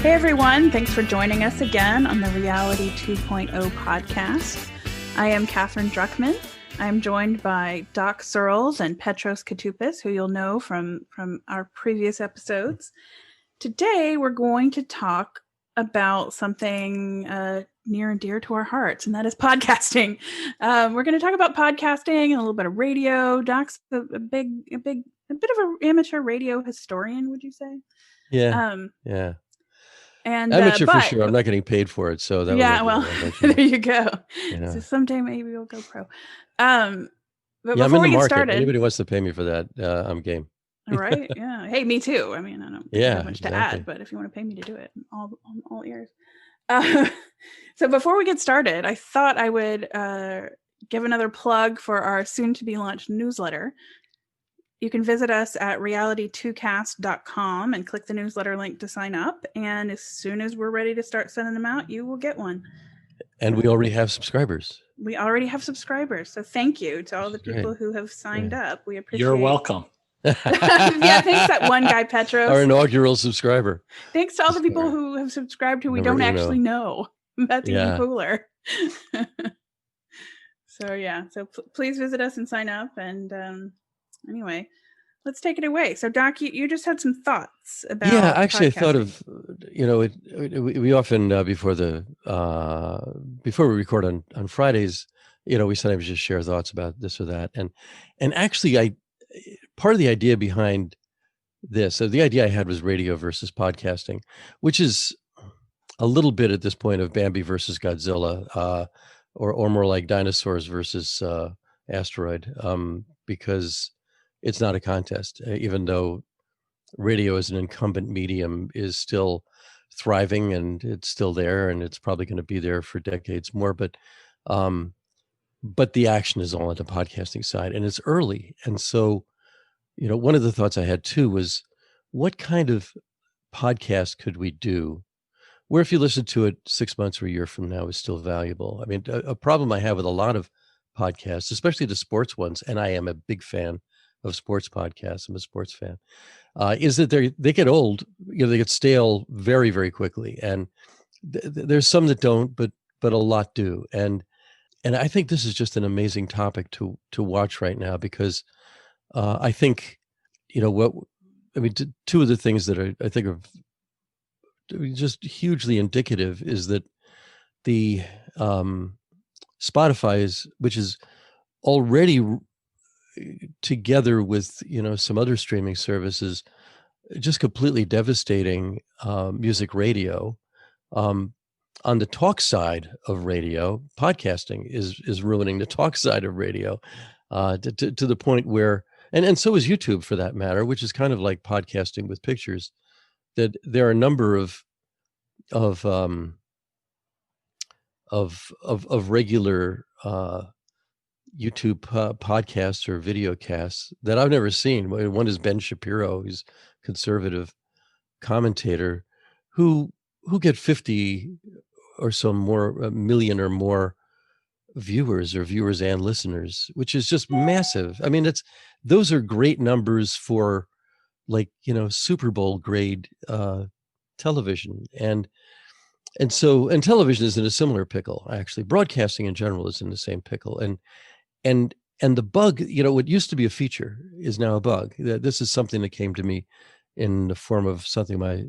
Hey everyone, thanks for joining us again on the Reality 2.0 podcast. I am Katherine Druckman. I'm joined by Doc Searls and Petros Koutoupis, who you'll know from our previous episodes. Today we're going to talk about something near and dear to our hearts, and that is podcasting. We're going to talk about podcasting and a little bit of radio. Doc's a bit of an amateur radio historian, would you say? Yeah. And amateur for sure. I'm not getting paid for it, so that there you go. So someday maybe we'll go pro. But before we get started, anybody wants to pay me for that, I'm game. All right. Yeah. Hey, me too. I mean, I don't have much to add, but if you want to pay me to do it, I'm all ears. So before we get started, I thought I would give another plug for our soon-to-be launched newsletter. You can visit us at reality2cast.com and click the newsletter link to sign up. And as soon as we're ready to start sending them out, you will get one. And we already have subscribers. So thank you to all the people who have signed up. We appreciate it. You're welcome. Yeah, thanks that one guy, Petros. Our inaugural subscriber. Thanks to all the people who have subscribed who we don't actually know. That's even cooler. So please visit us and sign up. And anyway, let's take it away. So Doc, you just had some thoughts about actually podcasting. I thought of, we often before we record on Fridays, we sometimes just share thoughts about this or that. And actually part of the idea behind this, so the idea I had was radio versus podcasting, which is a little bit at this point of Bambi versus Godzilla, or more like dinosaurs versus asteroid, because it's not a contest, even though radio as an incumbent medium is still thriving and it's still there and it's probably going to be there for decades more. But the action is all on the podcasting side and it's early. And so, one of the thoughts I had too was, what kind of podcast could we do where if you listen to it 6 months or a year from now is still valuable? I mean, a problem I have with a lot of podcasts, especially the sports ones, and I am a big fan of sports podcasts, I'm a sports fan, is that they get old, they get stale very, very quickly. And there's some that don't, but a lot do. And I think this is just an amazing topic to watch right now, because I think, two of the things that I think are just hugely indicative is that the Spotify which is already together with some other streaming services, just completely devastating music radio. On the talk side of radio, podcasting is ruining the talk side of radio, to the point where, and so is YouTube for that matter, which is kind of like podcasting with pictures. That there are a number of regular YouTube podcasts or video casts that I've never seen. One is Ben Shapiro, who's conservative commentator, who get 50 or so more million or more viewers and listeners, which is just massive. I mean, those are great numbers for Super Bowl grade television. And television is in a similar pickle, actually. Broadcasting in general is in the same pickle. And the bug, what used to be a feature is now a bug. This is something that came to me in the form of something my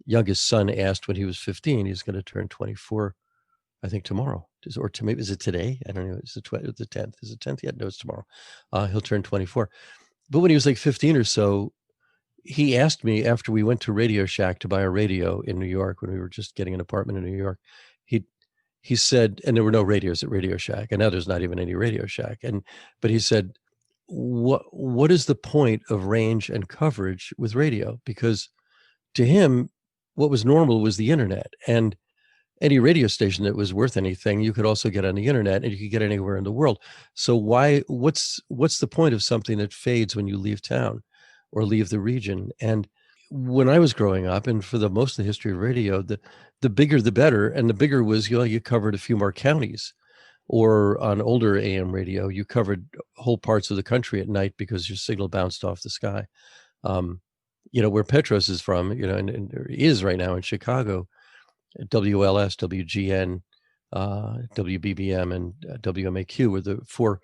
youngest son asked when he was 15. He's going to turn 24, I think tomorrow. Maybe is it today? I don't know. It's the 10th. Is it 10th yet? No, it's tomorrow. He'll turn 24. But when he was like 15 or so, he asked me after we went to Radio Shack to buy a radio in New York, when we were just getting an apartment in New York. He said, and there were no radios at Radio Shack, and now there's not even any Radio Shack. But he said, what is the point of range and coverage with radio? Because to him, what was normal was the internet, and any radio station that was worth anything, you could also get on the internet, and you could get anywhere in the world. So what's the point of something that fades when you leave town or leave the region? And when I was growing up, and for the most of the history of radio, the bigger the better. And the bigger was, you covered a few more counties. Or on older AM radio, you covered whole parts of the country at night because your signal bounced off the sky. where Petros is from, and is right now in Chicago, WLS, WGN, WBBM, and WMAQ were the four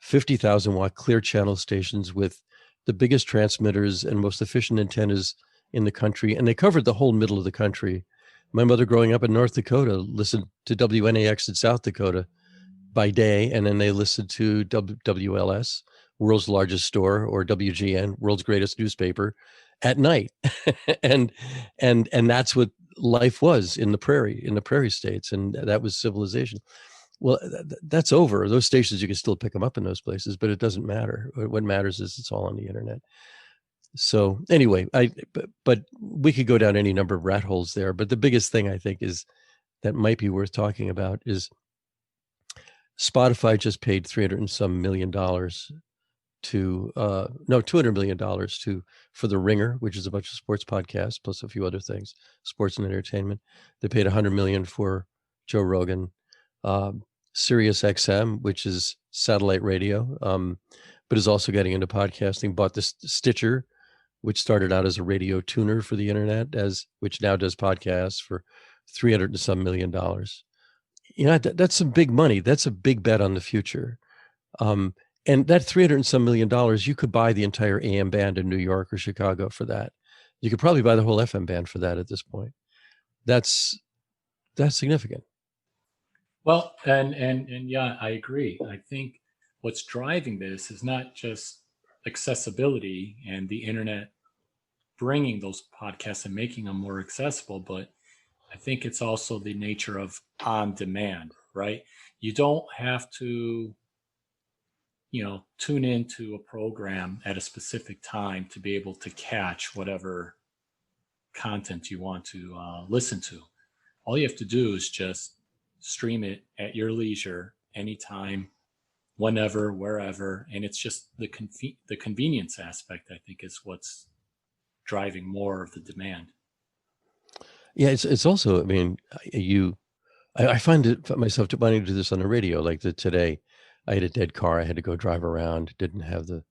50,000 watt clear channel stations with the biggest transmitters and most efficient antennas in the country. And they covered the whole middle of the country. My mother, growing up in North Dakota, listened to WNAX in South Dakota by day, and then they listened to WLS, world's largest store, or WGN, world's greatest newspaper, at night. and that's what life was in the prairie states, and that was civilization. Well, that's over. Those stations, you can still pick them up in those places, but it doesn't matter. What matters is it's all on the internet. So anyway, but we could go down any number of rat holes there. But the biggest thing I think is that might be worth talking about is Spotify just paid $300 and some million to $200 million for The Ringer, which is a bunch of sports podcasts plus a few other things, sports and entertainment. They paid $100 million for Joe Rogan. Sirius XM, which is satellite radio, but is also getting into podcasting, bought the Stitcher, which started out as a radio tuner for the internet, which now does podcasts for $300 and some million. That's some big money. That's a big bet on the future. And that $300 and some million, you could buy the entire AM band in New York or Chicago for that. You could probably buy the whole FM band for that at this point. That's significant. Well, and yeah, I agree. I think what's driving this is not just accessibility and the internet bringing those podcasts and making them more accessible, but I think it's also the nature of on demand, right? You don't have to, tune into a program at a specific time to be able to catch whatever content you want to listen to. All you have to do is just stream it at your leisure, anytime, whenever, wherever. And it's just the convenience aspect, I think, is what's driving more of the demand. Yeah, it's also, I mean, I find myself wanting to do this on the radio. Like today, I had a dead car. I had to go drive around, didn't have the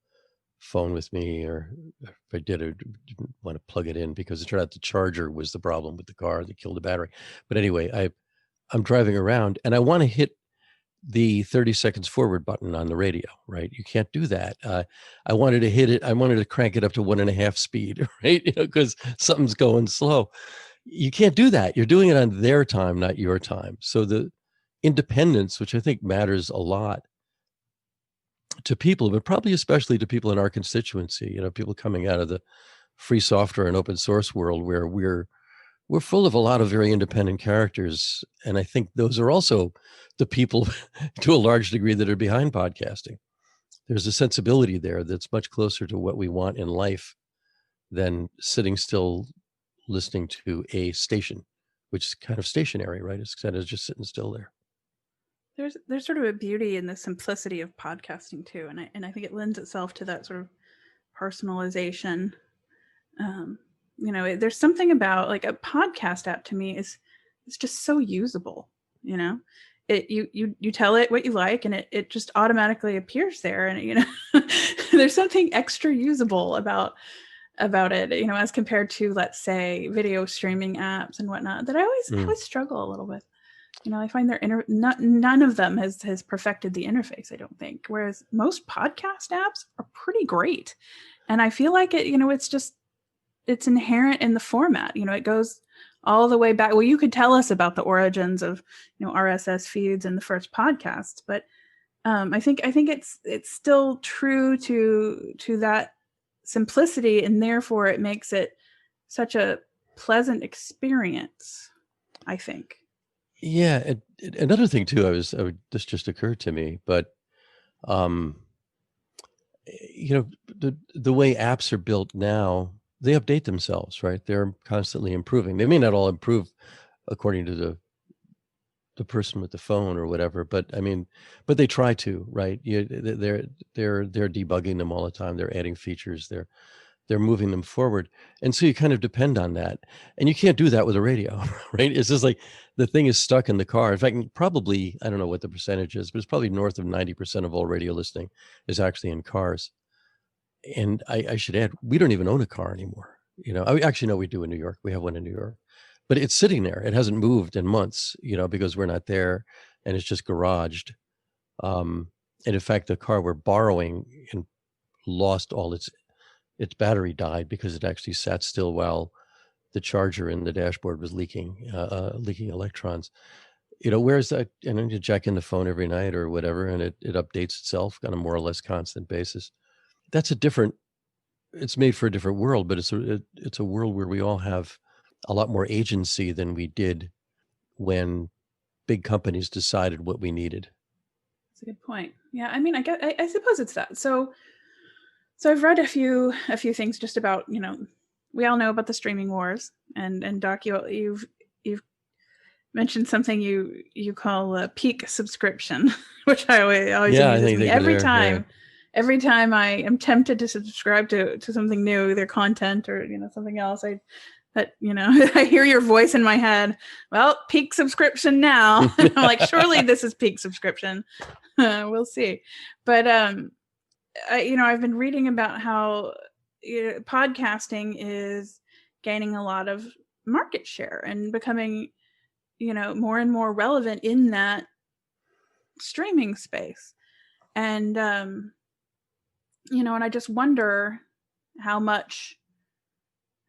phone with me, or if I did, I didn't want to plug it in because it turned out the charger was the problem with the car that killed the battery. But anyway, I'm driving around and I want to hit the 30 seconds forward button on the radio, right? You can't do that. I wanted to hit it. I wanted to crank it up to 1.5 speed, right? Because something's going slow. You can't do that. You're doing it on their time, not your time. So the independence, which I think matters a lot to people, but probably especially to people in our constituency, people coming out of the free software and open source world where we're full of a lot of very independent characters. And I think those are also the people to a large degree that are behind podcasting. There's a sensibility there that's much closer to what we want in life than sitting still listening to a station, which is kind of stationary, right? It's kind of just sitting still there. There's sort of a beauty in the simplicity of podcasting too. And I think it lends itself to that sort of personalization. There's something about like a podcast app to me is just so usable. You tell it what you like and it just automatically appears there. And there's something extra usable about it, as compared to, let's say, video streaming apps and whatnot that I always struggle a little with. I find none of them has perfected the interface, I don't think. Whereas most podcast apps are pretty great. And I feel like it's inherent in the format. It goes all the way back. Well, you could tell us about the origins of, RSS feeds in the first podcast, but I think it's still true to that simplicity, and therefore it makes it such a pleasant experience, I think. Yeah. Another thing too, this just occurred to me, but the way apps are built now, they update themselves, right? They're constantly improving. They may not all improve according to the person with the phone or whatever, but they try to, right? They're debugging them all the time. They're adding features. They're moving them forward. And so you kind of depend on that. And you can't do that with a radio, right? It's just like the thing is stuck in the car. In fact, probably, I don't know what the percentage is, but it's probably north of 90% of all radio listening is actually in cars. And I should add, we don't even own a car anymore. Actually, no, we do in New York. We have one in New York, but it's sitting there. It hasn't moved in months, because we're not there, and it's just garaged. And in fact, the car we're borrowing and lost all its battery died because it actually sat still while the charger in the dashboard was leaking electrons. Where's that? And then you jack in the phone every night or whatever, and it updates itself on a more or less constant basis. That's it's made for a different world, but it's a world where we all have a lot more agency than we did when big companies decided what we needed. That's a good point. Yeah, I mean, I suppose it's that. So I've read a few things just about, we all know about the streaming wars, and Doc, you've mentioned something you call a peak subscription, which I always amuses me every time. Yeah. Every time I am tempted to subscribe to something new, either content or something else, I hear your voice in my head. Well, peak subscription now. I'm like, surely this is peak subscription. We'll see. But I've been reading about how podcasting is gaining a lot of market share and becoming more and more relevant in that streaming space. And and I just wonder how much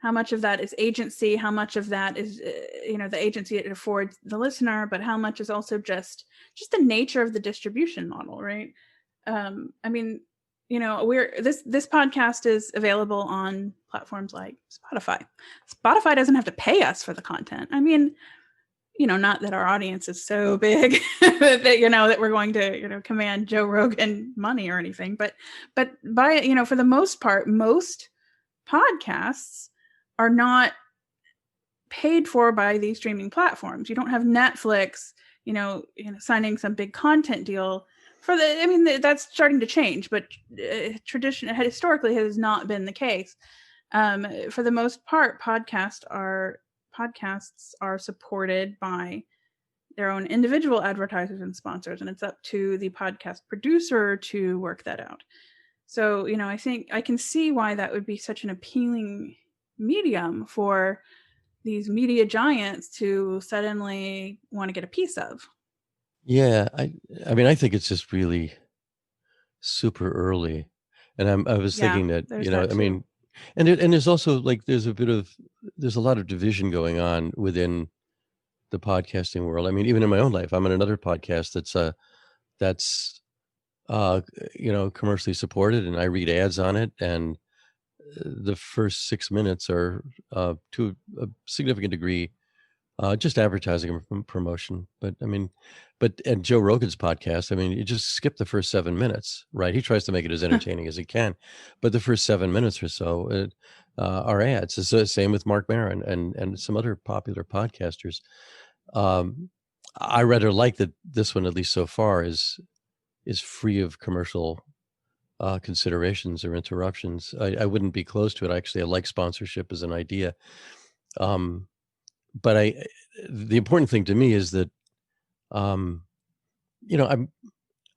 of that is agency, how much of that is the agency it affords the listener, but how much is also just the nature of the distribution model, right? I mean, this podcast is available on platforms like Spotify. Spotify doesn't have to pay us for the content. I mean, not that our audience is so big that that we're going to command Joe Rogan money or anything, but by for the most part, most podcasts are not paid for by these streaming platforms. You don't have Netflix, signing some big content deal for the. I mean, that's starting to change, but historically has not been the case. For the most part, podcasts are supported by their own individual advertisers and sponsors, and it's up to the podcast producer to work that out. So, I think I can see why that would be such an appealing medium for these media giants to suddenly want to get a piece of. Yeah, I mean, I think it's just really super early, and I was thinking that I mean, and there's also like there's a lot of division going on within the podcasting world. I mean, even in my own life, I'm in another podcast that's commercially supported, and I read ads on it, and the first 6 minutes are to a significant degree just advertising and promotion. But I mean, and Joe Rogan's podcast, I mean, you just skip the first 7 minutes, right? He tries to make it as entertaining as he can, but the first 7 minutes or so are ads. It's the same with Mark Maron and some other popular podcasters. I rather like that this one, at least so far, is free of commercial considerations or interruptions. I wouldn't be close to it. Actually, I like sponsorship as an idea. But the important thing to me is that,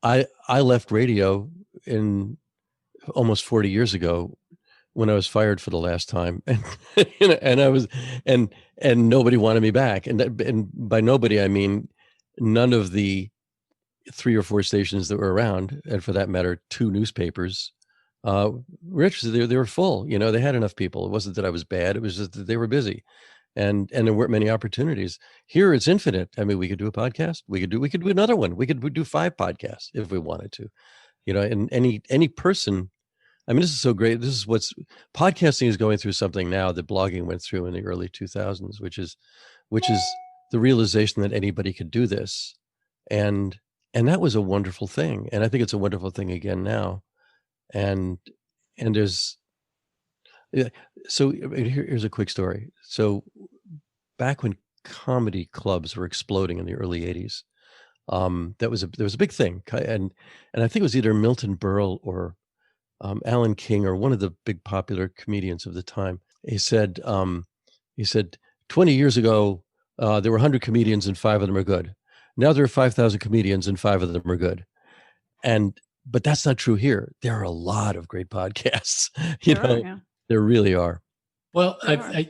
I left radio in almost 40 years ago when I was fired for the last time, and and I was, and nobody wanted me back, and by nobody I mean none of the 3 or 4 stations that were around, and for that matter, 2 newspapers, were interested. They were full. They had enough people. It wasn't that I was bad. It was just that they were busy. And there weren't many opportunities. Here it's infinite. I mean, we could do a podcast. We could do another one. We could do 5 podcasts if we wanted to, and any person. I mean, this is so great. This is what's podcasting is going through something now that blogging went through in the early 2000s, which is the realization that anybody could do this. And that was a wonderful thing. And I think it's a wonderful thing again now. And there's, so here's a quick story. So back when comedy clubs were exploding in the early 80s, there was a big thing. And I think it was either Milton Berle or Alan King or one of the big popular comedians of the time. He said 20 years ago, there were 100 comedians and 5 of them are good. Now there are 5,000 comedians and 5 of them are good. But that's not true here. There are a lot of great podcasts, Yeah. There really are. Well, Sure.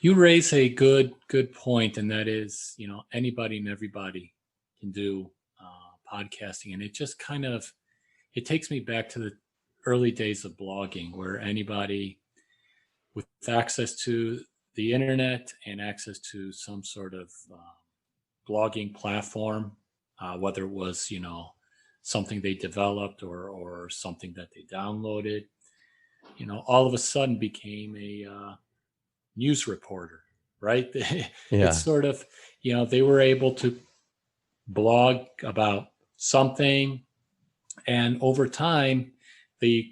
you raise a good point, and that is, anybody and everybody can do podcasting, and it just it takes me back to the early days of blogging, where anybody with access to the internet and access to some sort of blogging platform, whether it was something they developed or something that they downloaded, all of a sudden became a news reporter, right? Yeah. It's sort of, they were able to blog about something, and over time, the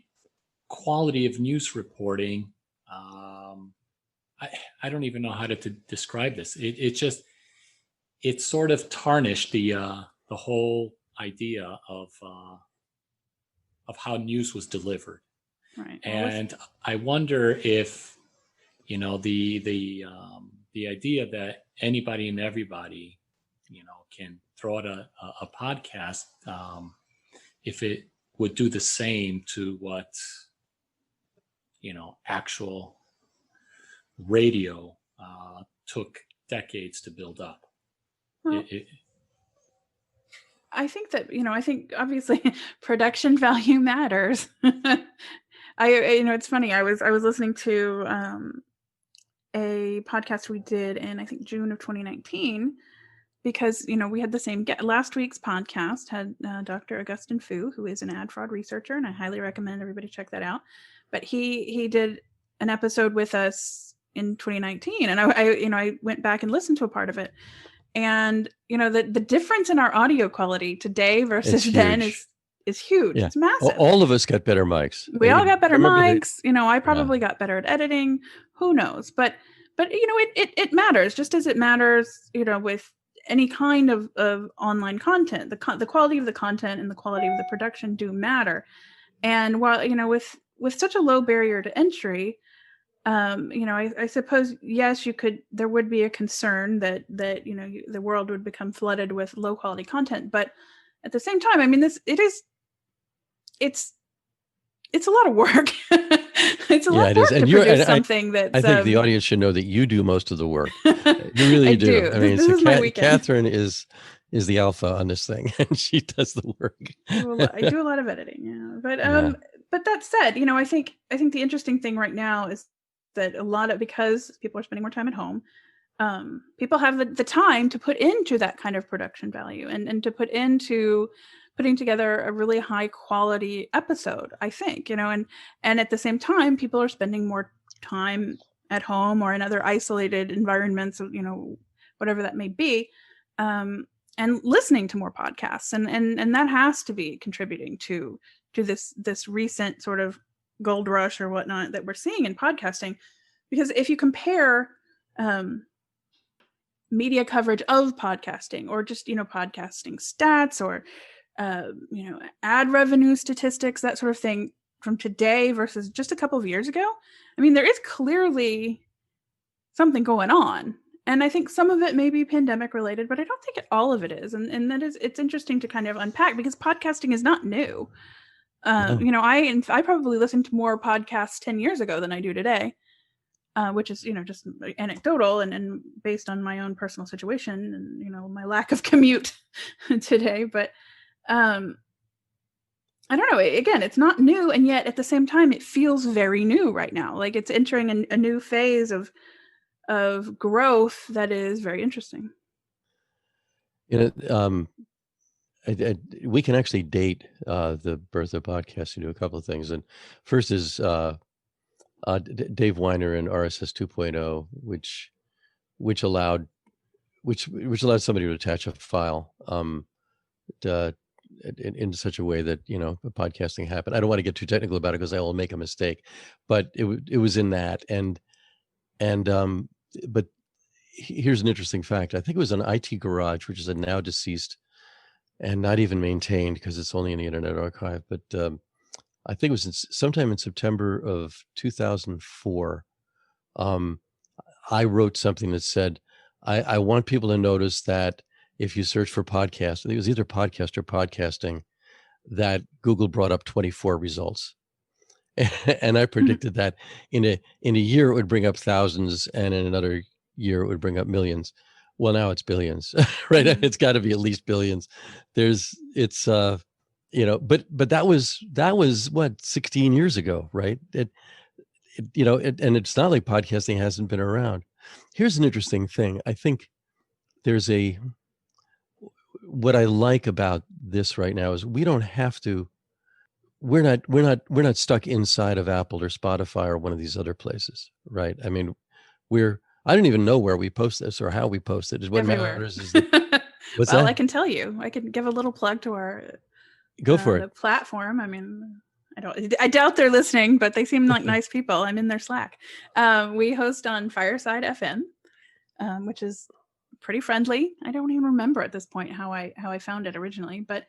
quality of news reporting, I don't even know how to describe this. It sort of tarnished the whole idea of how news was delivered. Right. And I wonder if the idea that anybody and everybody can throw out a podcast, if it would do the same to what actual radio took decades to build up. Well, I think that, I think obviously production value matters. It's funny. I was listening to a podcast we did in, I think, June of 2019, because, we had the same last week's podcast had Dr. Augustin Fu, who is an ad fraud researcher, and I highly recommend everybody check that out. But he did an episode with us in 2019, and I went back and listened to a part of it. And, the difference in our audio quality today versus then is huge. Yeah. It's massive. All of us got better mics. We all got better mics. I probably got better at editing. Who knows? But it matters, just as it matters, with any kind of online content. The quality of the content and the quality of the production do matter. And while, with such a low barrier to entry, I suppose, yes, there would be a concern that the world would become flooded with low quality content. But at the same time, I mean, it's a lot of work. It's a lot of work to produce something that I think the audience should know that you do most of the work. You really do. I mean, this is my weekend. Katherine is the alpha on this thing, and she does the work. I do a lot of editing, yeah. But that said, I think the interesting thing right now is that because people are spending more time at home, people have the time to put into that kind of production value and to put into putting together a really high quality episode, I think, and at the same time, people are spending more time at home or in other isolated environments, whatever that may be, and listening to more podcasts. And that has to be contributing to this recent sort of gold rush or whatnot that we're seeing in podcasting. Because if you compare media coverage of podcasting, or just, podcasting stats, or ad revenue statistics, that sort of thing, from today versus just a couple of years ago, I mean, there is clearly something going on. And I think some of it may be pandemic related, but I don't think all of it is. And it's interesting to kind of unpack, because podcasting is not new. I probably listened to more podcasts 10 years ago than I do today, which is, just anecdotal and based on my own personal situation and, my lack of commute today. But I don't know. Again, it's not new. And yet at the same time, it feels very new right now. Like it's entering a new phase of growth that is very interesting. We can actually date the birth of podcasting to a couple of things. And first is Dave Weiner and RSS 2.0, which allowed somebody to attach a file in such a way that podcasting happened. I don't want to get too technical about it because I will make a mistake, but it was in that. But here's an interesting fact. I think it was an IT Garage, which is a now deceased and not even maintained because it's only in the Internet Archive. But I think it was sometime in September of 2004. I wrote something that said, I want people to notice that if you search for podcast, I think it was either podcast or podcasting, that Google brought up 24 results. And I predicted that in a year it would bring up thousands, and in another year it would bring up millions. Well, now it's billions, right? It's got to be at least billions. But that was what, 16 years ago, right? And it's not like podcasting hasn't been around. Here's an interesting thing. I think what I like about this right now is we don't have to. We're not stuck inside of Apple or Spotify or one of these other places, right? I mean, I don't even know where we post this or how we post it. What Everywhere. matters is what's well, that? I can tell you. I can give a little plug to our Go for the it. platform. I mean, I doubt they're listening, but they seem like nice people. I'm in their Slack. We host on Fireside FM, which is pretty friendly. I don't even remember at this point how I found it originally, but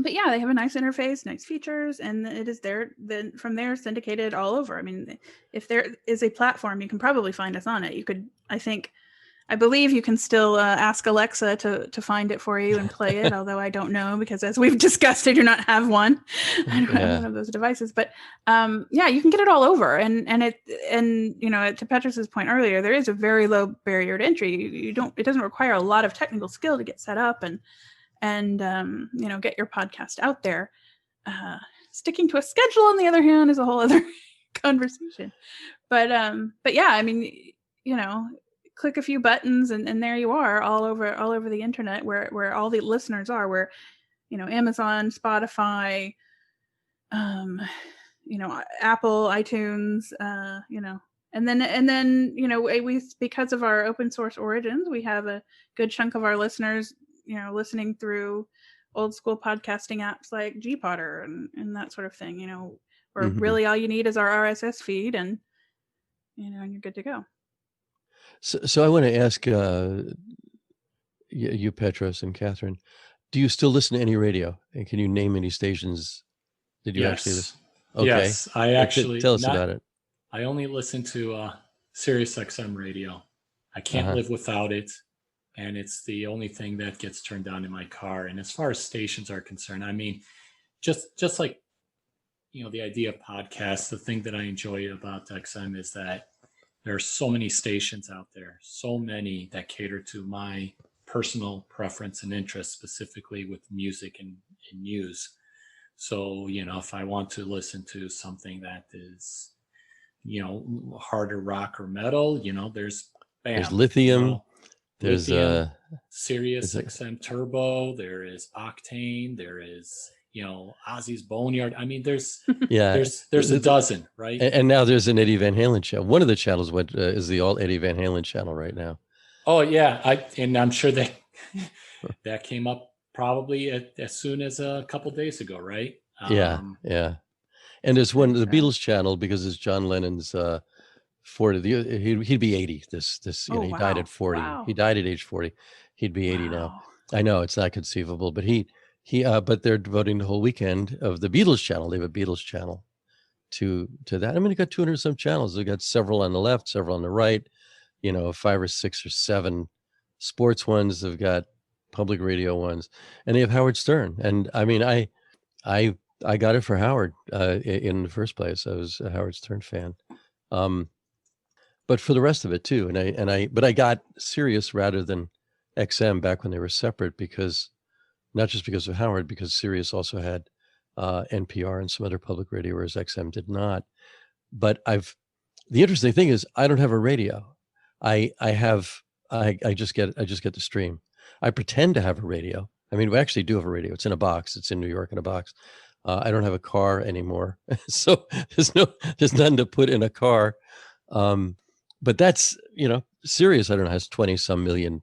yeah, they have a nice interface, nice features, and it is there. Then from there, syndicated all over. I mean, if there is a platform, you can probably find us on it. You could, I believe you can still ask Alexa to find it for you and play it. Although I don't know, because as we've discussed, I do not have one. I don't have one of those devices. But yeah, you can get it all over. And to Petros's point earlier, there is a very low barrier to entry. It doesn't require a lot of technical skill to get set up and get your podcast out there. Sticking to a schedule, on the other hand, is a whole other conversation. But yeah, I mean, click a few buttons and there you are, all over the internet, where all the listeners are, where Amazon, Spotify, Apple, iTunes, and then we, because of our open source origins, we have a good chunk of our listeners listening through old school podcasting apps like Gpodder and that sort of thing, where really all you need is our RSS feed and you're good to go. So I want to ask you, Petros and Catherine, do you still listen to any radio? And can you name any stations that you actually listen? Okay. Yes, I actually tell us about it. I only listen to Sirius XM radio. I can't live without it. And it's the only thing that gets turned on in my car. And as far as stations are concerned, I mean, just like, the idea of podcasts, the thing that I enjoy about XM is that there are so many stations out there, so many that cater to my personal preference and interest, specifically with music and news. So, if I want to listen to something that is, harder rock or metal, there's Lithium. There's Sirius XM Turbo. There is Octane. There is Ozzy's Boneyard. I mean, there's a dozen, right? And now there's an Eddie Van Halen channel. One of the channels is the all Eddie Van Halen channel right now. Oh yeah, I'm sure that came up probably as soon as a couple days ago, right? Yeah. And there's one, the Beatles channel, because it's John Lennon's 40. He'd be 80 this year. He died at 40. Wow. He died at age 40. He'd be 80 now. I know it's not conceivable, but but they're devoting the whole weekend of the Beatles channel. They have a Beatles channel to that. I mean, they got 200 some channels. They got several on the left, several on the right, 5 or 6 or 7 sports ones. They've got public radio ones, and they have Howard Stern. And I mean, I got it for Howard in the first place. I was a Howard Stern fan. But for the rest of it too. But I got Sirius rather than XM back when they were separate, because not just because of Howard, because Sirius also had NPR and some other public radio, whereas XM did not. But the interesting thing is I don't have a radio. I just get the stream. I pretend to have a radio. I mean, we actually do have a radio. It's in a box. It's in New York in a box. I don't have a car anymore. So there's nothing to put in a car. But that's, Sirius, I don't know, has 20 some million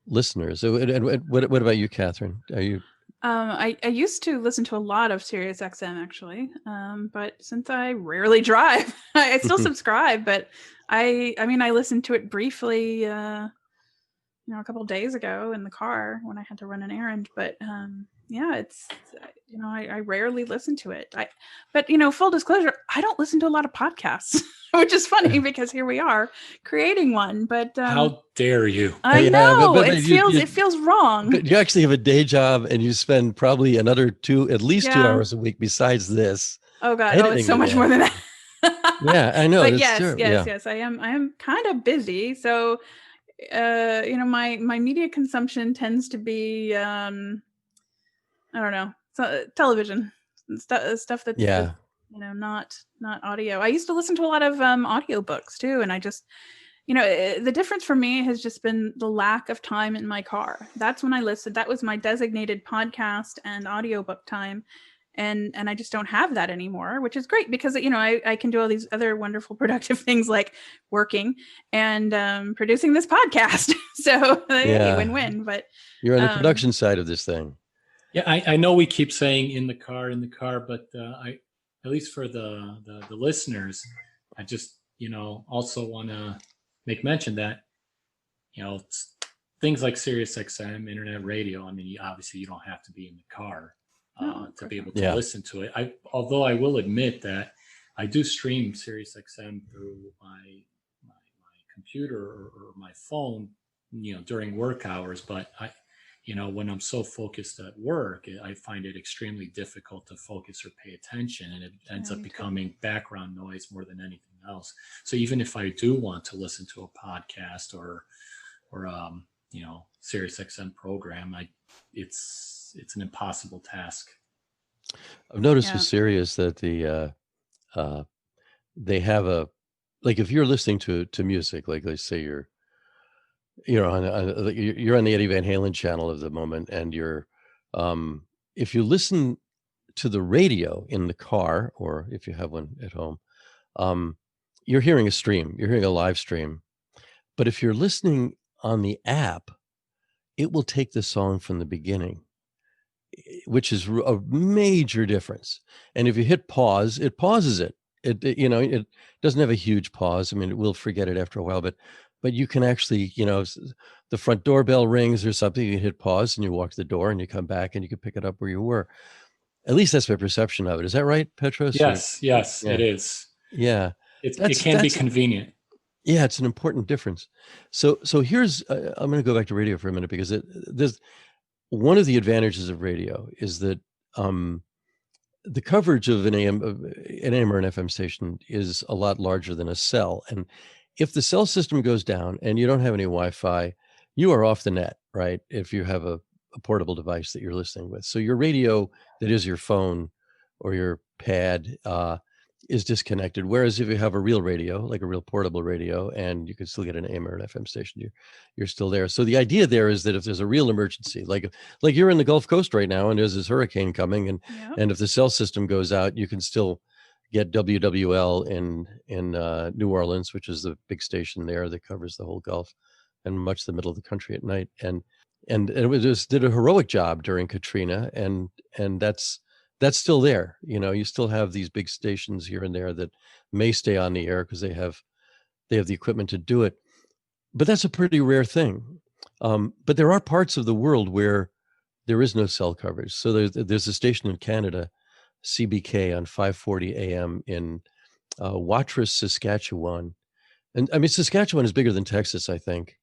listeners. And what about you, Catherine? Are you? I used to listen to a lot of Sirius XM actually. But since I rarely drive, I still subscribe, but I listened to it briefly, a couple of days ago in the car when I had to run an errand, but, yeah, it's, I rarely listen to it. But full disclosure, I don't listen to a lot of podcasts, which is funny because here we are creating one. But how dare you? I know, but it feels wrong. But you actually have a day job, and you spend probably another at least 2 hours a week besides this Oh God. Oh, it's editing so of much that. more than that. Yeah, I know. But That's yes, terrible. yes, Yeah. yes. I am kind of busy. So, my media consumption tends to be, I don't know, so, television stuff that's, Yeah. not audio. I used to listen to a lot of audiobooks too, and I just, the difference for me has just been the lack of time in my car. That's when I listened. That was my designated podcast and audiobook time. And I just don't have that anymore, which is great because, I can do all these other wonderful productive things like working and producing this podcast. So hey, Yeah. win-win. But You're on the um, production side of this thing. Yeah, I know we keep saying in the car, but at least for the listeners, I just also want to make mention that things like Sirius XM, internet radio. I mean, obviously you don't have to be in the car no, of to course be not. able to Yeah. listen to it. Although I will admit that I do stream Sirius XM through my computer or my phone, during work hours. But when I'm so focused at work, I find it extremely difficult to focus or pay attention, and it ends Yeah, up me too. becoming background noise more than anything else. So even if I do want to listen to a podcast or Sirius XM program, it's an impossible task. I've noticed Yeah. with Sirius that they have like if you're listening to music, like let's say you're on the Eddie Van Halen channel of the moment, and if you listen to the radio in the car, or if you have one at home, you're hearing a stream, you're hearing a live stream. But if you're listening on the app, it will take the song from the beginning, which is a major difference. And if you hit pause, it pauses it. It doesn't have a huge pause. I mean, it will forget it after a while, but you can actually, the front doorbell rings or something, you hit pause and you walk to the door and you come back and you can pick it up where you were. At least that's my perception of it. Is that right, Petros? Yes, it Yeah. is. Yeah. It can be convenient. Yeah, it's an important difference. So here's I'm going to go back to radio for a minute because there's one of the advantages of radio is that the coverage of an AM or an FM station is a lot larger than a cell. And if the cell system goes down and you don't have any Wi-Fi, you are off the net, right? If you have a portable device that you're listening with. So your radio that is your phone or your pad is disconnected. Whereas if you have a real radio, like a real portable radio, and you can still get an AM or an FM station, you're still there. So the idea there is that if there's a real emergency, like you're in the Gulf Coast right now and there's this hurricane coming, and if the cell system goes out, you can still get WWL in New Orleans, which is the big station there that covers the whole Gulf and much of the middle of the country at night. And it just did a heroic job during Katrina, and that's still there. You still have these big stations here and there that may stay on the air because they have the equipment to do it. But that's a pretty rare thing. But there are parts of the world where there is no cell coverage. So there's a station in Canada, CBK, on 540 AM in Watrous, Saskatchewan. And I mean, Saskatchewan is bigger than Texas, I think.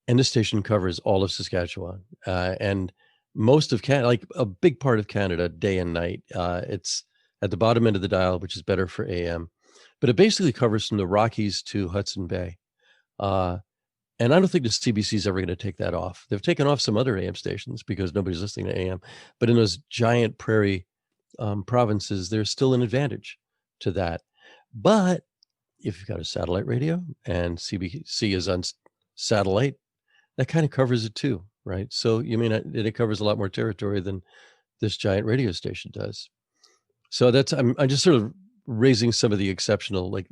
And this station covers all of Saskatchewan and most of Canada, like a big part of Canada, day and night. It's at the bottom end of the dial, which is better for AM. But it basically covers from the Rockies to Hudson Bay. And I don't think the CBC is ever going to take that off. They've taken off some other AM stations because nobody's listening to AM. But in those giant prairie provinces, there's still an advantage to that. But if you've got a satellite radio and CBC is on satellite, that kind of covers it too, right? So it covers a lot more territory than this giant radio station does. So I'm just sort of raising some of the exceptional, like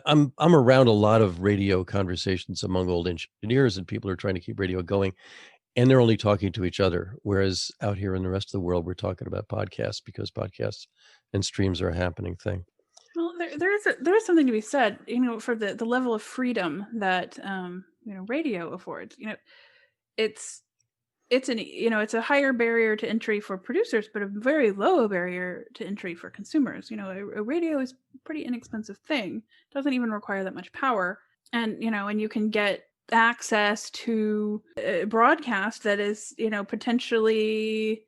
I'm around a lot of radio conversations among old engineers, and people are trying to keep radio going, and they're only talking to each other. Whereas out here in the rest of the world, we're talking about podcasts because podcasts and streams are a happening thing. Well, there is something to be said, for the level of freedom that radio affords. It's a higher barrier to entry for producers, but a very low barrier to entry for consumers. A radio is a pretty inexpensive thing. It doesn't even require that much power, and and you can get access to a broadcast that is potentially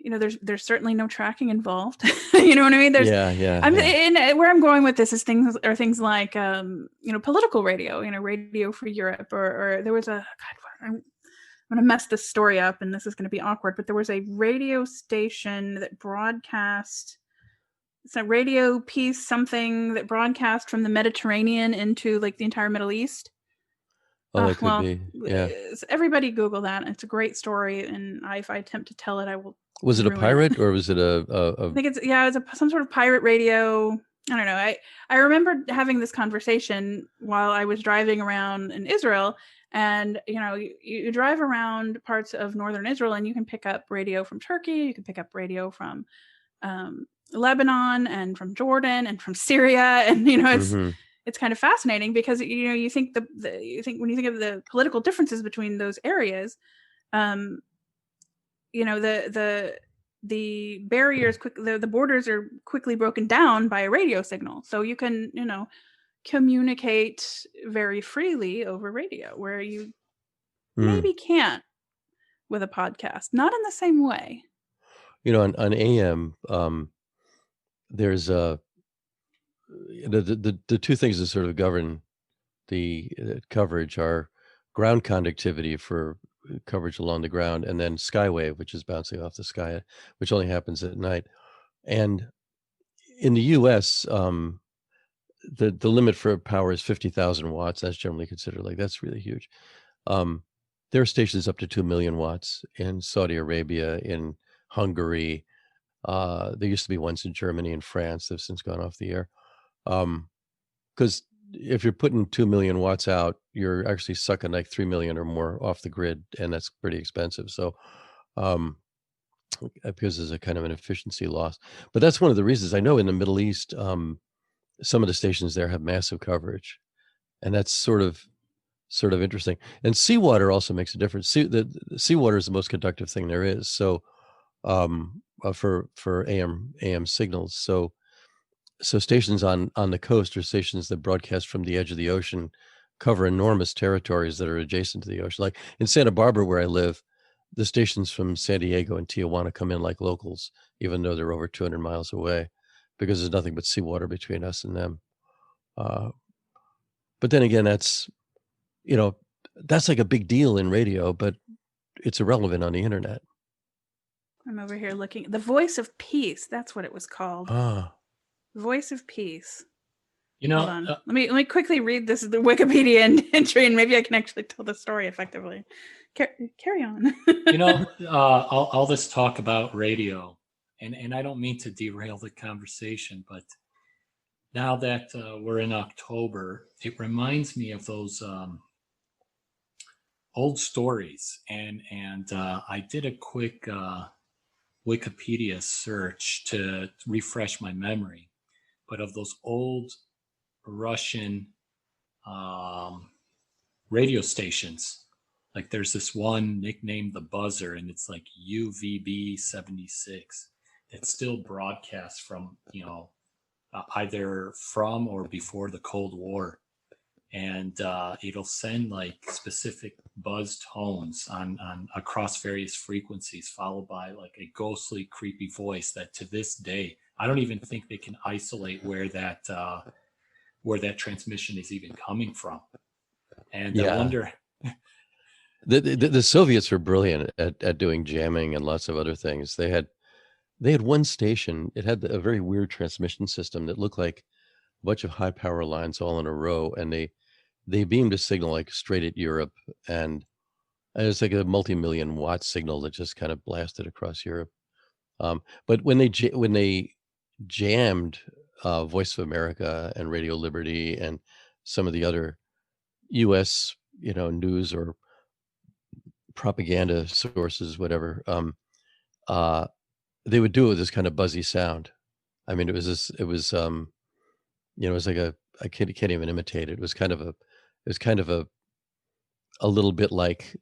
there's certainly no tracking involved. You know what I mean? And where I'm going with this is things like political radio, Radio Free Europe, or there was I'm going to mess this story up and this is going to be awkward, but there was a radio station that broadcast, it's a radio piece, something that broadcast from the Mediterranean into like the entire Middle East. Oh, that could be. Yeah. Everybody Google that. It's a great story, and if I attempt to tell it, I will. Was it a pirate or was it a? I think it's some sort of pirate radio. I don't know. I remember having this conversation while I was driving around in Israel. And, you drive around parts of northern Israel and you can pick up radio from Turkey. You can pick up radio from Lebanon and from Jordan and from Syria. And, it's kind of fascinating because, you think when you think of the political differences between those areas, the barriers, the borders are quickly broken down by a radio signal. So you can, communicate very freely over radio, where you maybe can't with a podcast, not in the same way. On AM, there's the two things that sort of govern the coverage are ground conductivity for coverage along the ground, and then skywave, which is bouncing off the sky, which only happens at night. And in the U.S., the limit for power is 50,000 watts. That's generally considered that's really huge. There are stations up to 2 million watts in Saudi Arabia, in Hungary. There used to be ones in Germany and France. They've since gone off the air. Because if you're putting 2 million watts out, you're actually sucking like 3 million or more off the grid, and that's pretty expensive. So, because there's a kind of an efficiency loss. But that's one of the reasons I know in the Middle East, some of the stations there have massive coverage, and that's sort of interesting. And seawater also makes a difference. The seawater is the most conductive thing there is. So, for AM signals. So stations on the coast, or stations that broadcast from the edge of the ocean, cover enormous territories that are adjacent to the ocean. Like in Santa Barbara, where I live, the stations from San Diego and Tijuana come in like locals, even though they're over 200 miles away, because there's nothing but seawater between us and them. But then again, that's like a big deal in radio, but it's irrelevant on the internet. I'm over here looking. The Voice of Peace. That's what it was called. Voice of Peace. Hold on. Let me quickly read this the Wikipedia entry, and maybe I can actually tell the story effectively. Carry on. all this talk about radio, and I don't mean to derail the conversation, but now that we're in October, it reminds me of those old stories, and I did a quick Wikipedia search to refresh my memory, but of those old Russian radio stations, like there's this one nicknamed the Buzzer, and it's like UVB 76. It still broadcasts from either from or before the Cold War, and it'll send like specific buzz tones on across various frequencies, followed by like a ghostly, creepy voice that to this day I don't even think they can isolate where that transmission is even coming from. And I wonder. The Soviets were brilliant at doing jamming and lots of other things. They had one station. It had a very weird transmission system that looked like a bunch of high power lines all in a row, and they beamed a signal like straight at Europe, and it was like a multi-million watt signal that just kind of blasted across Europe. But when they jammed Voice of America and Radio Liberty and some of the other U.S. news or propaganda sources, whatever, they would do it with this kind of buzzy sound. I mean, it was like I can't even imitate it. It was kind of a little bit like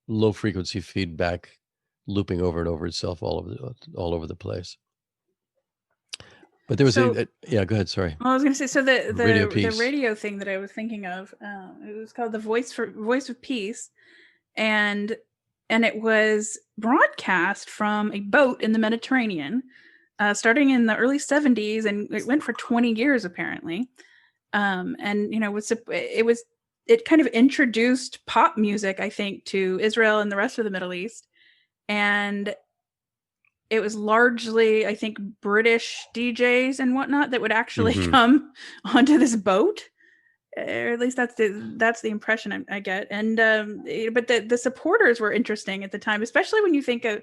low frequency feedback looping over and over itself all over the place. But there was go ahead. Sorry. Well, I was going to say, so the radio thing that I was thinking of, it was called the Voice of Peace, and and it was broadcast from a boat in the Mediterranean, starting in the early 70s, and it went for 20 years apparently. And it kind of introduced pop music, I think, to Israel and the rest of the Middle East. And it was largely, I think, British DJs and whatnot that would actually come onto this boat. Or at least that's the impression I get. And but the supporters were interesting at the time, especially when you think of,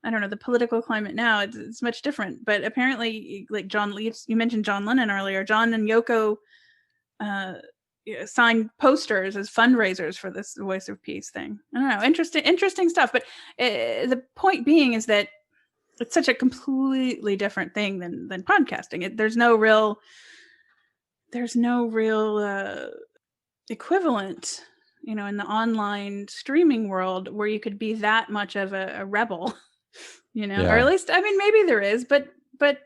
I don't know, the political climate now. It's much different. But apparently, like you mentioned John Lennon earlier. John and Yoko signed posters as fundraisers for this Voice of Peace thing. I don't know, interesting stuff. But the point being is that it's such a completely different thing than podcasting. There's no real equivalent, in the online streaming world where you could be that much of a rebel, or at least, I mean, maybe there is, but I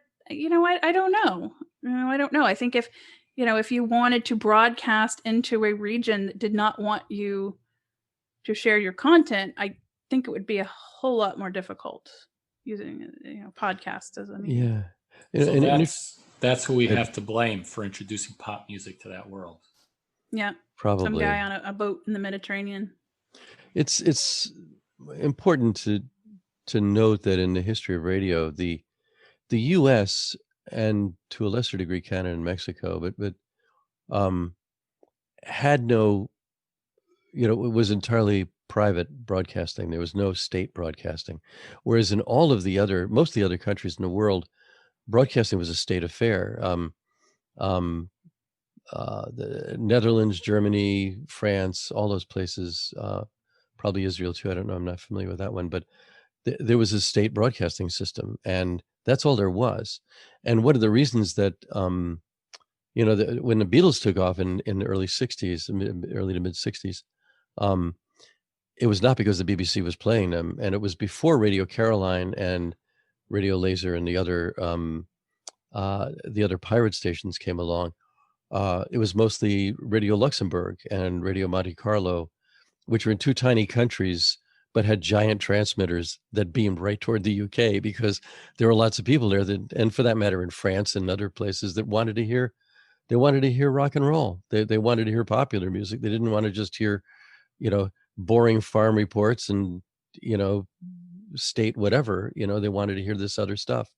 don't know. I don't know. I think if you wanted to broadcast into a region that did not want you to share your content, I think it would be a whole lot more difficult using podcasts as a medium. Yeah. So that's who we have to blame for introducing pop music to that world. Yeah, probably some guy on a boat in the Mediterranean. It's important to note that in the history of radio, the U.S. and to a lesser degree Canada and Mexico, but had no, it was entirely private broadcasting. There was no state broadcasting, whereas in most of the other countries in the world, broadcasting was a state affair. The Netherlands, Germany, France, all those places, probably Israel too. I don't know. I'm not familiar with that one, but there was a state broadcasting system, and that's all there was. And one of the reasons that, when the Beatles took off in the early 60s, early to mid 60s, it was not because the BBC was playing them, and it was before Radio Caroline and Radio Laser and the other pirate stations came along. It was mostly Radio Luxembourg and Radio Monte Carlo, which were in two tiny countries, but had giant transmitters that beamed right toward the UK, because there were lots of people there and for that matter, in France and other places, that wanted to hear rock and roll. They wanted to hear popular music. They didn't want to just hear, boring farm reports and, state whatever, they wanted to hear this other stuff.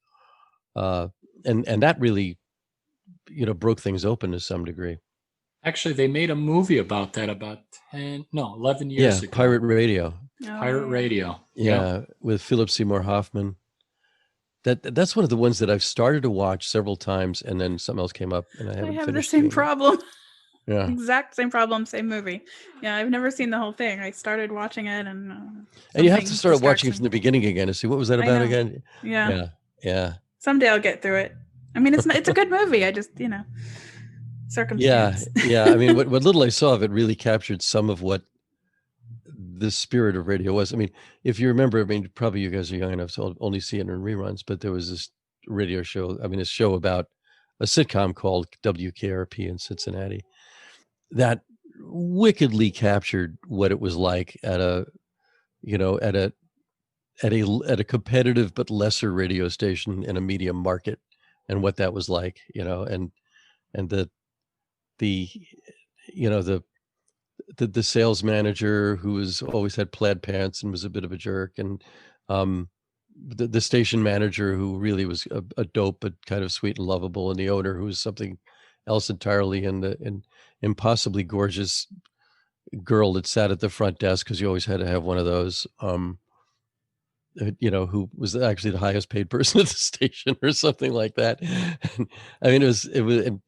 And that really, broke things open to some degree. Actually, they made a movie about that about 11 years ago. Pirate Radio. Pirate Radio. Yeah, with Philip Seymour Hoffman. That's one of the ones that I've started to watch several times, and then something else came up, and I haven't finished. I have the same problem. Yeah, exact same problem, same movie. Yeah, I've never seen the whole thing. I started watching it, and you have to start watching it from the beginning again to see what was that about again. Yeah. Someday I'll get through it. I mean, it's a good movie. I just circumstance. Yeah. I mean, what little I saw of it really captured some of what the spirit of radio was. I mean, if you remember, probably you guys are young enough to only see it in reruns, but there was this radio show, a show about a sitcom called WKRP in Cincinnati that wickedly captured what it was like at a competitive but lesser radio station in a medium market, and what that was like, and the sales manager who always had plaid pants and was a bit of a jerk, and the station manager who really was a dope but kind of sweet and lovable, and the owner who was something else entirely, and the impossibly gorgeous girl that sat at the front desk, because you always had to have one of those, who was actually the highest paid person at the station or something like that. I mean, it was, and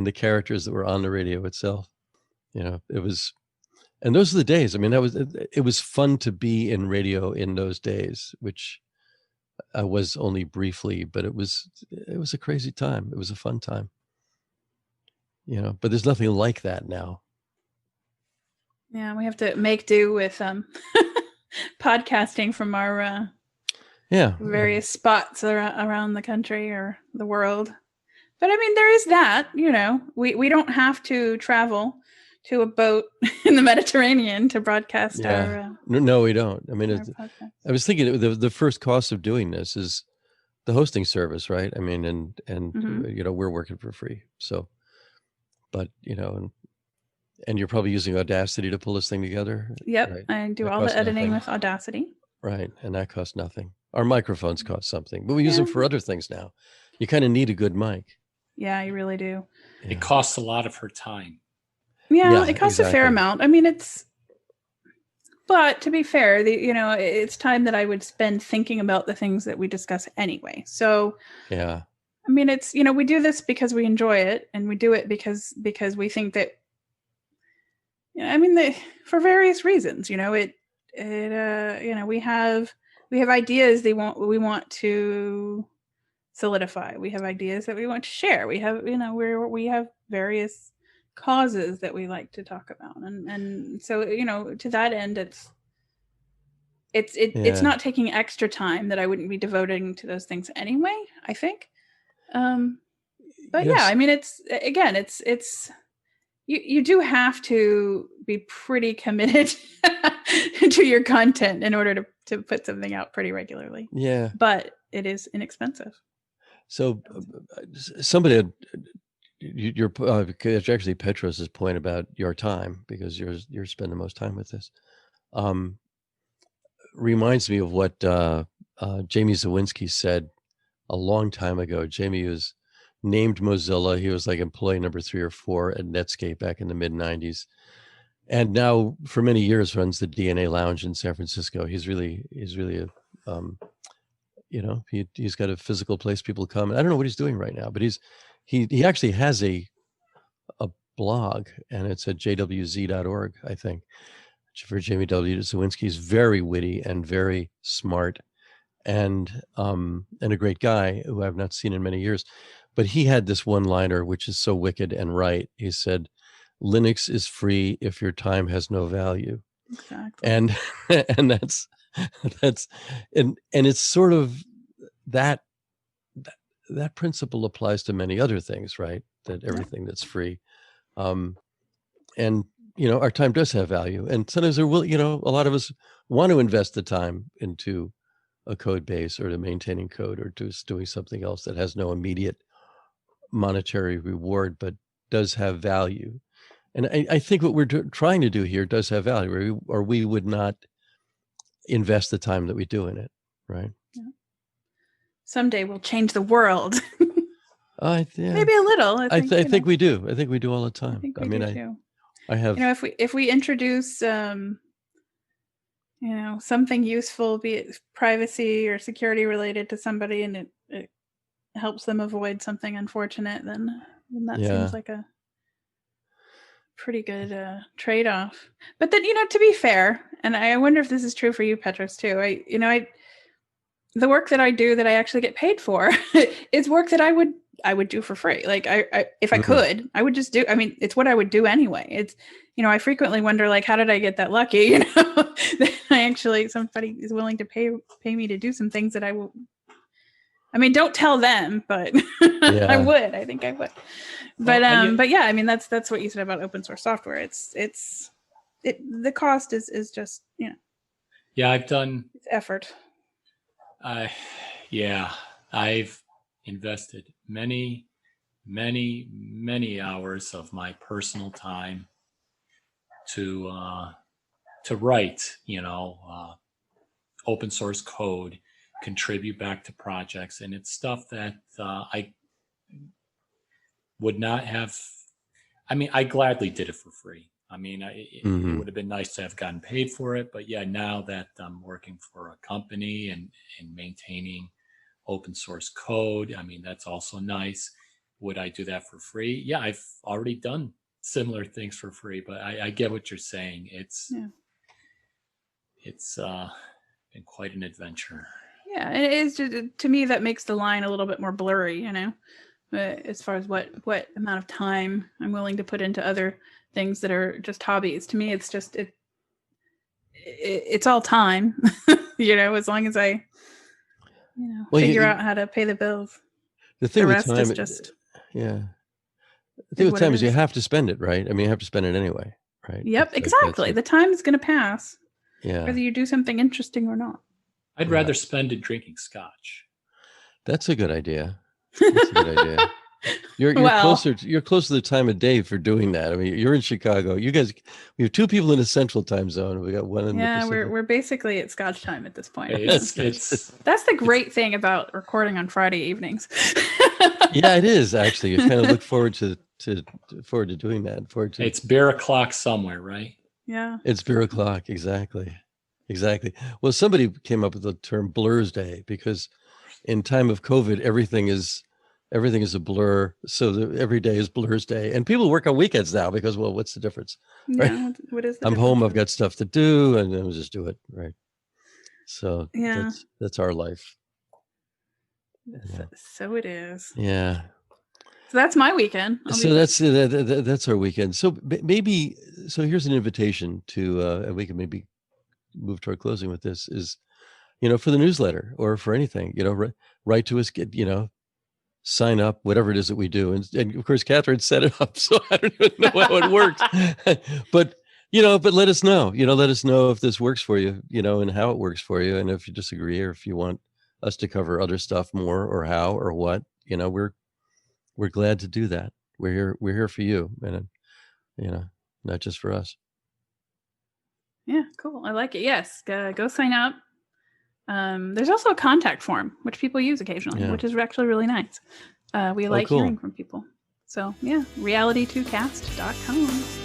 the characters that were on the radio itself, it was, and those are the days. I mean, it was fun to be in radio in those days, which I was only briefly, but it was a crazy time. It was a fun time, but there's nothing like that now. Yeah. We have to make do with, podcasting from our various spots around the country or the world. But I mean, there is that, we don't have to travel to a boat in the Mediterranean to broadcast our no, we don't. I mean, podcast. I was thinking the first cost of doing this is the hosting service, right? I mean, and you know, we're working for free. So, but you know, and you're probably using Audacity to pull this thing together. Yep, right? I do That all the costs editing nothing. with Audacity. Right, and that costs nothing. Our microphones cost something, but we use them for other things now. You kind of need a good mic. Yeah, you really do. Yeah. It costs a lot of her time. Yeah, it costs a fair amount. I mean, but to be fair, you know, it's time that I would spend thinking about the things that we discuss anyway. So yeah, I mean, it's, you know, we do this because we enjoy it, and we do it because we think that, I mean, for various reasons, you know, you know, we have ideas we want to solidify. We have ideas that we want to share. We have, you know, we have various causes that we like to talk about, and so, you know, to that end, it's not taking extra time that I wouldn't be devoting to those things anyway, I think. But yes. Yeah, I mean, it's you do have to be pretty committed to your content in order to put something out pretty regularly. Yeah, but it is inexpensive. So somebody had your actually Petros's point about your time, because you're spending the most time with this, reminds me of what Jamie Zawinski said a long time ago. Jamie was named Mozilla. He was like employee number 3 or 4 at Netscape back in the mid 90s. And now for many years runs the DNA Lounge in San Francisco. He's really a, you know, he's got a physical place people come. And I don't know what he's doing right now, but he actually has a blog, and it's at jwz.org, I think, for Jamie W. Zawinski. He's very witty and very smart, and a great guy who I've not seen in many years. But he had this one-liner, which is so wicked and right. He said, "Linux is free if your time has no value." Exactly. And that's and it's sort of that principle applies to many other things, right? That everything that's free, and you know, our time does have value, and sometimes there will, you know, a lot of us want to invest the time into a code base or to maintaining code or to doing something else that has no immediate monetary reward but does have value. And I think what we're trying to do here does have value, or we would not invest the time that we do in it, right? Yeah. Someday we'll change the world. Yeah. Maybe a little. I think we do. I think we do all the time. I mean, too. I have. You know, if we introduce, you know, something useful, be it privacy or security related to somebody, and it helps them avoid something unfortunate, then that seems like a pretty good trade-off. But then, you know, to be fair, and I wonder if this is true for you, Petros, too. The work that I do that I actually get paid for is work that I would do for free. Like if I could, I would just do. I mean, it's what I would do anyway. It's, you know, I frequently wonder, like, how did I get that lucky? You know, that somebody is willing to pay me to do some things that I will. I mean, don't tell them, but I would. I think I would. But but yeah, I mean, that's what you said about open source software. The cost is just, you know. Yeah, I've done effort. I've invested many hours of my personal time to write, you know, open source code, contribute back to projects, and it's stuff that I would not have. I mean, I gladly did it for free. I mean, it would have been nice to have gotten paid for it, but yeah, now that I'm working for a company and maintaining open source code, I mean, that's also nice. Would I do that for free? Yeah, I've already done similar things for free, but I get what you're saying. It's been quite an adventure. Yeah, and it is just, to me, that makes the line a little bit more blurry, you know, as far as what amount of time I'm willing to put into other things that are just hobbies. To me, it's just it's all time, you know, as long as I, you know, figure out how to pay the bills. The thing the with rest time is just The what time it is you is. have to spend it, right? I mean, you have to spend it anyway, right? Yep, That's exactly. The time is going to pass, yeah. whether you do something interesting or not. I'd rather spend it drinking scotch. That's a good idea. That's a good idea. You're Well, closer. You're close to the time of day for doing that. I mean, you're in Chicago. You guys, we have two people in the Central Time Zone. We got one in the yeah, Pacific. we're basically at Scotch time at this point. It's That's the great thing about recording on Friday evenings. Yeah, it is actually. You kind of look forward to doing that. it's beer o'clock somewhere, right? Yeah, It's beer o'clock. Exactly. Well, somebody came up with the term Blur's Day because in time of COVID, everything is a blur. So every day is Blur's Day, and people work on weekends now because, well, what's the difference? Right? yeah. What is the I'm home. difference? I've got stuff to do, and I'll just do it. Right. So Yeah. that's our life. So it is. Yeah. So that's my weekend. So that's our weekend. So maybe here's an invitation to, and we can maybe move toward closing with this is, for the newsletter or for anything, write to us, get, sign up, whatever it is that we do. And of course, Katherine set it up. So I don't even know how it works, but let us know, let us know if this works for you, and how it works for you. And if you disagree, or if you want us to cover other stuff more or how, or what, we're glad to do that. We're here for you, and not just for us. Yeah, cool. I like it. Yes, go sign up. There's also a contact form, which people use occasionally, which is actually really nice. We like hearing from people. So yeah, reality2cast.com.